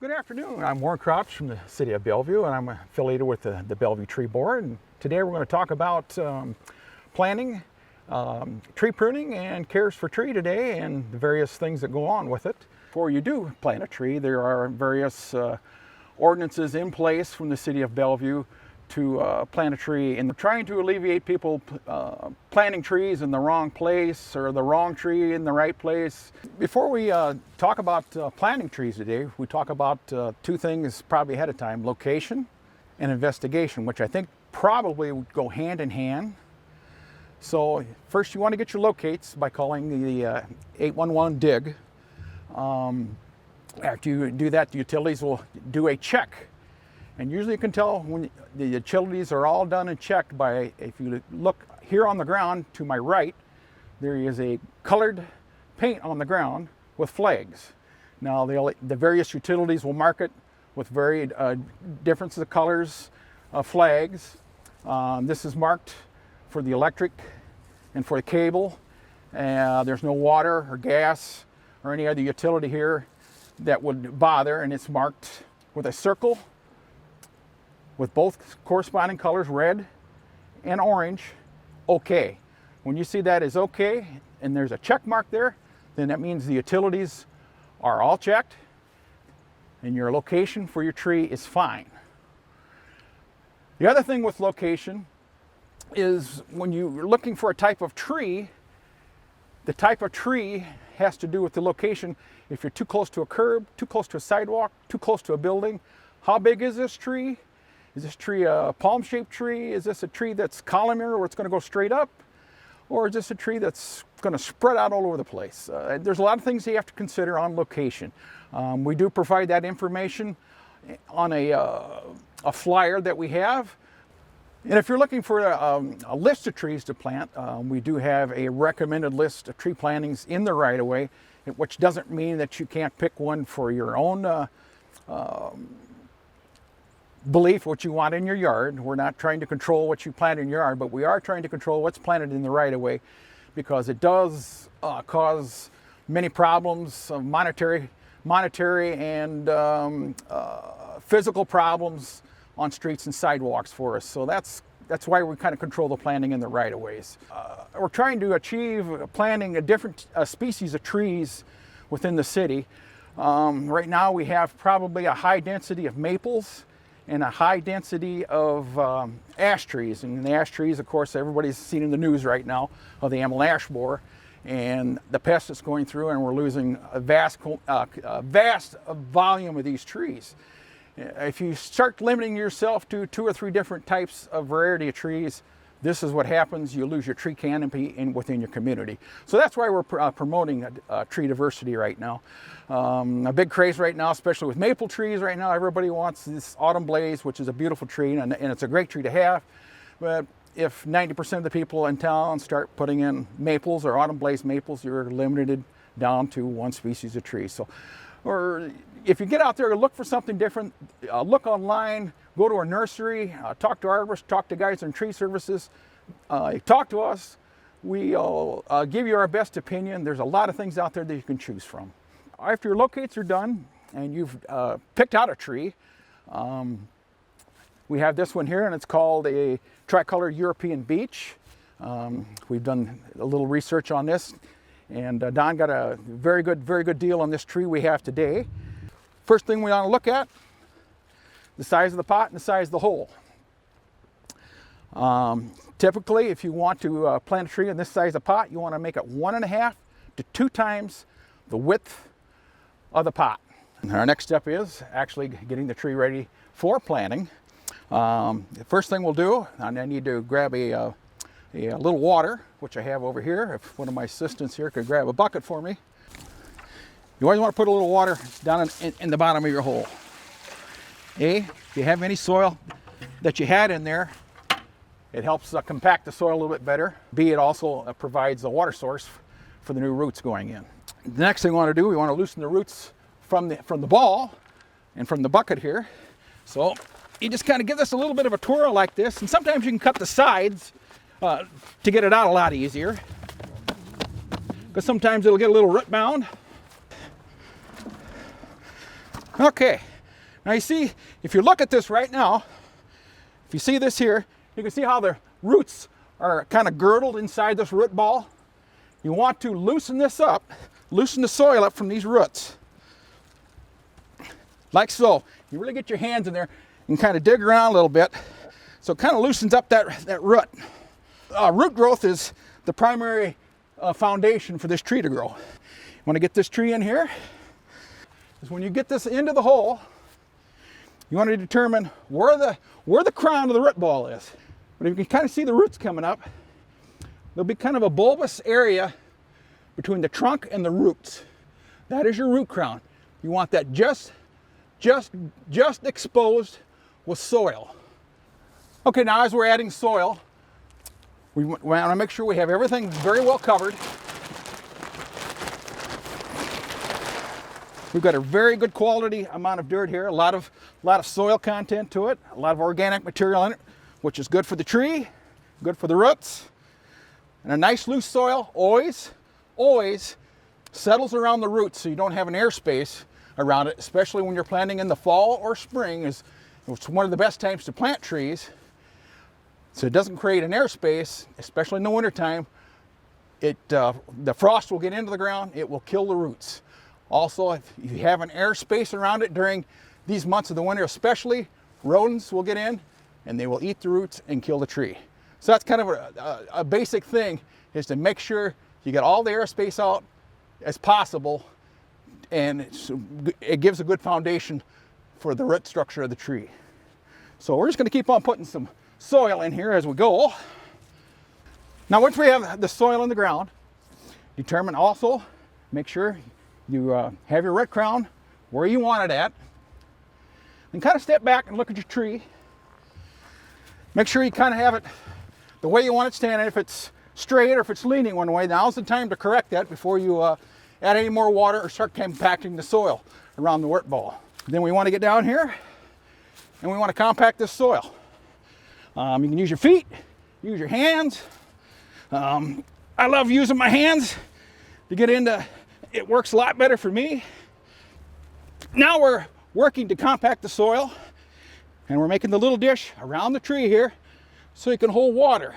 Good afternoon. I'm Warren Crouch from the city of Bellevue, and I'm affiliated with the Bellevue Tree Board. And today we're going to talk about planting, tree pruning, and cares for tree today, and the various things that go on with it. Before you do plant a tree, there are various ordinances in place from the city of Bellevue to plant a tree, and trying to alleviate people planting trees in the wrong place or the wrong tree in the right place. Before we talk about planting trees today, we talk about two things probably ahead of time: location and investigation, which I think probably would go hand in hand. So first you want to get your locates by calling the 811 DIG. After you do that, the utilities will do a check. And usually you can tell when the utilities are all done and checked by, if you look here on the ground to my right, there is a colored paint on the ground with flags. Now the various utilities will mark it with very differences of colors of flags. This is marked for the electric and for the cable. There's no water or gas or any other utility here that would bother, and it's marked with a circle with both corresponding colors, red and orange, okay. When you see that as okay, and there's a check mark there, then that means the utilities are all checked and your location for your tree is fine. The other thing with location is when you're looking for a type of tree, the type of tree has to do with the location. If you're too close to a curb, too close to a sidewalk, too close to a building, how big is this tree? Is this tree a palm-shaped tree? Is this a tree that's columnar where it's going to go straight up? Or is this a tree that's going to spread out all over the place? There's a lot of things you have to consider on location. We do provide that information on a flyer that we have. And if you're looking for a list of trees to plant, we do have a recommended list of tree plantings in the right-of-way, which doesn't mean that you can't pick one for your own belief, what you want in your yard. We're not trying to control what you plant in your yard, but we are trying to control what's planted in the right-of-way, because it does cause many problems of monetary and physical problems on streets and sidewalks for us. So that's why we kind of control the planting in the right-of-ways. We're trying to achieve planting a different species of trees within the city. Right now we have probably a high density of maples and a high density of ash trees. And the ash trees, of course, everybody's seen in the news right now of the Amazon ash borer and the pest that's going through, and we're losing a vast volume of these trees. If you start limiting yourself to 2 or 3 different types of variety of trees, this is what happens. You lose your tree canopy within your community. So that's why we're promoting tree diversity right now. A big craze right now, especially with maple trees right now. Everybody wants this autumn blaze, which is a beautiful tree, and it's a great tree to have. But if 90% of the people in town start putting in maples or autumn blaze maples, you're limited down to one species of tree. So, or if you get out there to look for something different, look online, go to a nursery, talk to arborists, talk to guys in tree services, talk to us. We'll give you our best opinion. There's a lot of things out there that you can choose from. After your locates are done and you've picked out a tree, we have this one here, and it's called a tricolor European beech. We've done a little research on this, and Don got a very good deal on this tree we have today. First thing we want to look at, the size of the pot and the size of the hole. Typically, if you want to plant a tree in this size of pot, you want to make it 1.5 to 2 times the width of the pot. And our next step is actually getting the tree ready for planting. The first thing we'll do, and I need to grab a little water, which I have over here. If one of my assistants here could grab a bucket for me. You always want to put a little water down in the bottom of your hole. If you have any soil that you had in there, it helps compact the soil a little bit better. B, it also provides a water source for the new roots going in. The next thing we want to do, we want to loosen the roots from the ball and from the bucket here. So you just kind of give this a little bit of a twirl like this, and sometimes you can cut the sides to get it out a lot easier, because sometimes it'll get a little root bound. Okay, Now you see, if you look at this right now, if you see this here, you can see how the roots are kind of girdled inside this root ball. You want to loosen this up, loosen the soil up from these roots. Like so. You really get your hands in there and kind of dig around a little bit. So it kind of loosens up that root. Root growth is the primary foundation for this tree to grow. You want to get this tree in here. Is when you get this into the hole, you want to determine where the crown of the root ball is. But if you can kind of see the roots coming up, there'll be kind of a bulbous area between the trunk and the roots. That is your root crown. You want that just exposed with soil. Okay, now as we're adding soil, we want to make sure we have everything very well covered. We've got a very good quality amount of dirt here, a lot of soil content to it, a lot of organic material in it, which is good for the tree, good for the roots. And a nice loose soil always settles around the roots so you don't have an airspace around it, especially when you're planting in the fall or spring. It's one of the best times to plant trees. So it doesn't create an airspace, especially in the wintertime. The frost will get into the ground, it will kill the roots. Also, if you have an airspace around it during these months of the winter especially, rodents will get in and they will eat the roots and kill the tree. So that's kind of a basic thing, is to make sure you get all the airspace out as possible, and it gives a good foundation for the root structure of the tree. So we're just going to keep on putting some soil in here as we go. Now once we have the soil in the ground, determine also, make sure you have your root crown where you want it at. And kind of step back and look at your tree. Make sure you kind of have it the way you want it standing. If it's straight or if it's leaning one way, now's the time to correct that before you add any more water or start compacting the soil around the root ball. Then we want to get down here and we want to compact this soil. You can use your feet, use your hands. I love using my hands to get into. It works a lot better for me. Now we're working to compact the soil, and we're making the little dish around the tree here so you can hold water.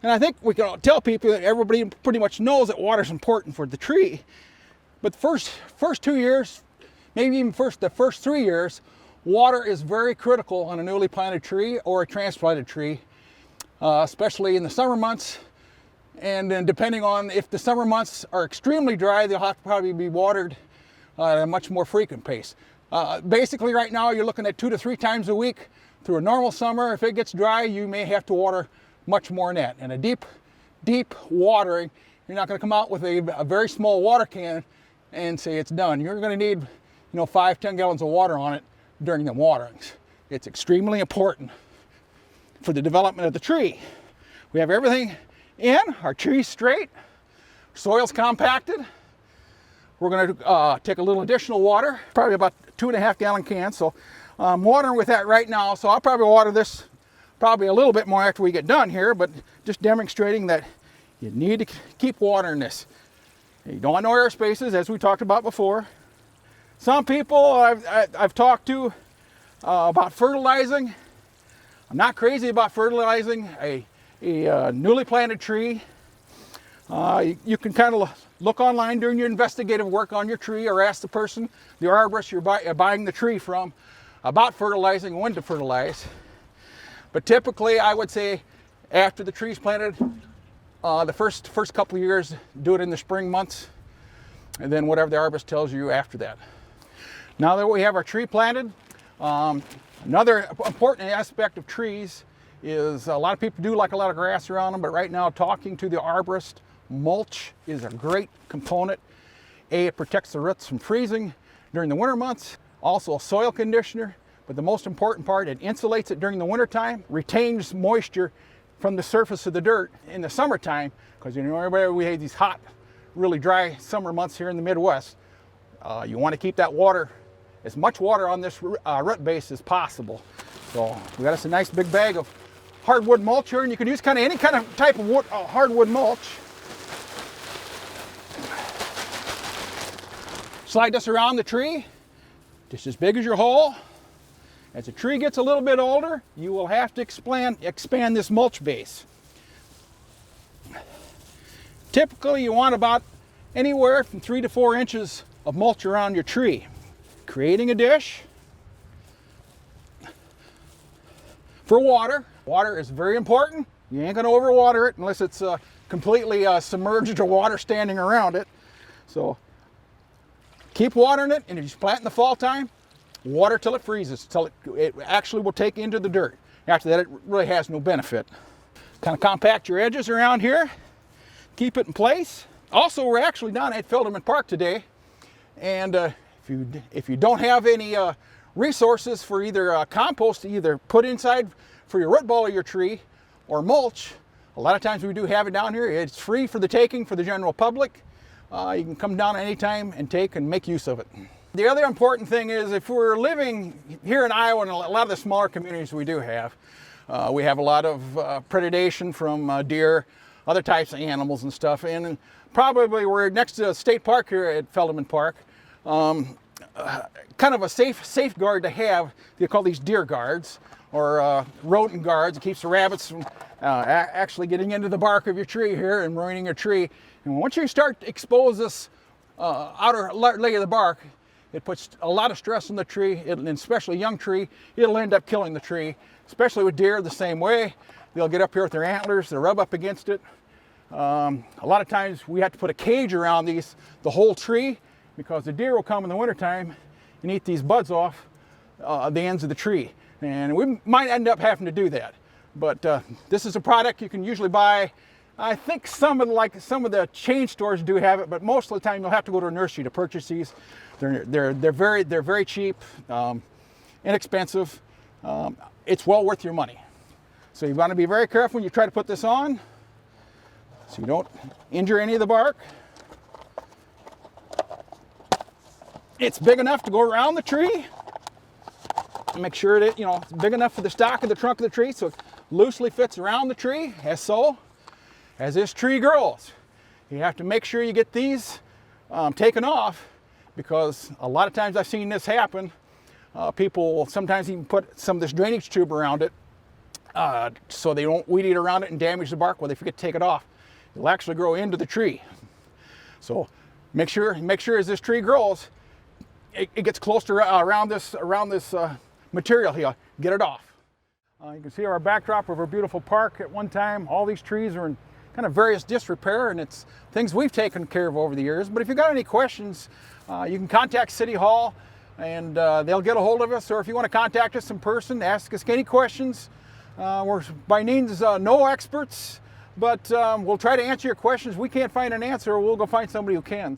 And I think we can tell people that everybody pretty much knows that water is important for the tree. But the first 2 years, maybe even the first 3 years, water is very critical on a newly planted tree or a transplanted tree, especially in the summer months. And then depending on if the summer months are extremely dry, they'll have to probably be watered at a much more frequent pace. Basically right now you're looking at 2 to 3 times a week through a normal summer. If it gets dry, you may have to water much more than that. And a deep watering, you're not going to come out with a very small water can and say it's done. You're going to need 5-10 gallons of water on it during the waterings. It's extremely important for the development of the tree. We have everything in, our tree's straight, soil's compacted. We're going to take a little additional water, probably about 2.5 gallon cans. So I'm watering with that right now. So I'll probably water this probably a little bit more after we get done here, but just demonstrating that you need to keep watering this. You don't want no air spaces, as we talked about before. Some people I've talked to about fertilizing. I'm not crazy about fertilizing a newly planted tree. You can kind of look online during your investigative work on your tree, or ask the person, the arborist you're buying the tree from, about fertilizing and when to fertilize. But typically I would say after the tree's planted, the first couple of years, do it in the spring months, and then whatever the arborist tells you after that. Now that we have our tree planted, another important aspect of trees is a lot of people do like a lot of grass around them, but right now, talking to the arborist, mulch is a great component. It protects the roots from freezing during the winter months. Also a soil conditioner, but the most important part, it insulates it during the winter time, retains moisture from the surface of the dirt in the summertime, because we have these hot, really dry summer months here in the Midwest. You want to keep that water, as much water on this root base as possible. So we got us a nice big bag of hardwood mulch here, and you can use any kind of type of hardwood mulch. Slide this around the tree, just as big as your hole. As the tree gets a little bit older, you will have to expand this mulch base. Typically, you want about anywhere from 3 to 4 inches of mulch around your tree. Creating a dish for water. Water is very important. You ain't gonna overwater it unless it's completely submerged or water standing around it. So keep watering it, and if you plant in the fall time, water till it freezes, till it actually will take into the dirt. After that, it really has no benefit. Kind of compact your edges around here, keep it in place. Also, we're actually down at Feldman Park today, and if you don't have any resources for either compost to either put inside for your root ball of your tree or mulch, a lot of times we do have it down here. It's free for the taking for the general public. You can come down anytime and take and make use of it. The other important thing is, if we're living here in Iowa and a lot of the smaller communities we do have, we have a lot of predation from deer, other types of animals and stuff. And probably we're next to a state park here at Feldman Park. Kind of a safeguard to have. They call these deer guards or rodent guards. It keeps the rabbits from actually getting into the bark of your tree here and ruining your tree. And once you start to expose this outer layer of the bark, it puts a lot of stress on the tree, and especially a young tree. It'll end up killing the tree, especially with deer the same way. They'll get up here with their antlers, they'll rub up against it. A lot of times we have to put a cage around the whole tree, because the deer will come in the wintertime and eat these buds off the ends of the tree. And we might end up having to do that. But this is a product you can usually buy. I think some of the chain stores do have it, but most of the time you'll have to go to a nursery to purchase these. They're very cheap, inexpensive. It's well worth your money. So you want to be very careful when you try to put this on, so you don't injure any of the bark. It's big enough to go around the tree. Make sure that it's big enough for the stock of the trunk of the tree, so it loosely fits around the tree, as so. As this tree grows, you have to make sure you get these taken off, because a lot of times I've seen this happen. People will sometimes even put some of this drainage tube around it so they don't weed eat around it and damage the bark. Well, they forget to take it off. It'll actually grow into the tree. So make sure as this tree grows, it gets close to around this material here. Get it off. You can see our backdrop of our beautiful park. At one time, all these trees are in kind of various disrepair, and it's things we've taken care of over the years. But if you've got any questions, you can contact City Hall, and they'll get a hold of us. Or if you want to contact us in person, ask us any questions. We're by means no experts, but we'll try to answer your questions. We can't find an answer, we'll go find somebody who can.